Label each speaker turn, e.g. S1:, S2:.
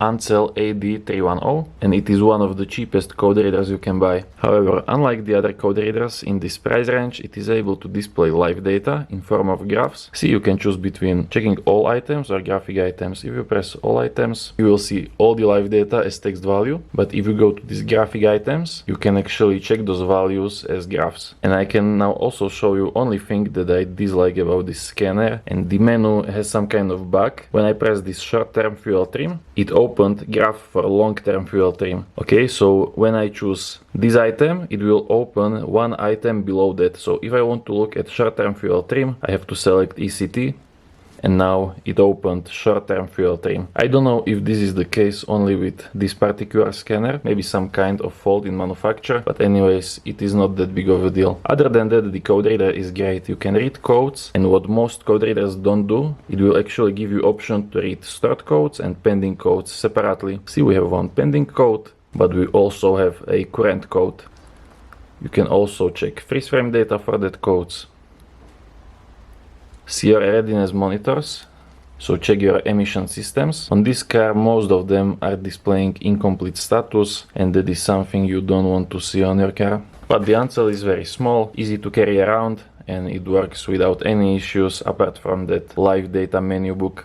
S1: Ancel AD310, and it is one of the cheapest code readers you can buy. However, unlike the other code readers in this price range, it is able to display live data in form of graphs. See, you can choose between checking all items or graphic items. If you press all items, you will see all the live data as text value, but if you go to these graphic items, you can actually check those values as graphs. And I can now also show you only thing that I dislike about this scanner, and the menu has some kind of bug. When I press this short-term fuel trim, it opened graph for long-term fuel trim. Okay, so when I choose this item, it will open one item below that. So if I want to look at short-term fuel trim, I have to select ECT, and now it opened short-term fuel trim. I don't know if this is the case only with this particular scanner, maybe some kind of fault in manufacture, but anyways, it is not that big of a deal. Other than that, the code reader is great. You can read codes, and what most code readers don't do, it will actually give you option to read stored codes and pending codes separately. See, we have one pending code, but we also have a current code. You can also check freeze frame data for that codes. See your readiness monitors, so check your emission systems. On this car, most of them are displaying incomplete status, and that is something you don't want to see on your car. But the Ancel is very small, easy to carry around, and it works without any issues apart from that live data menu book.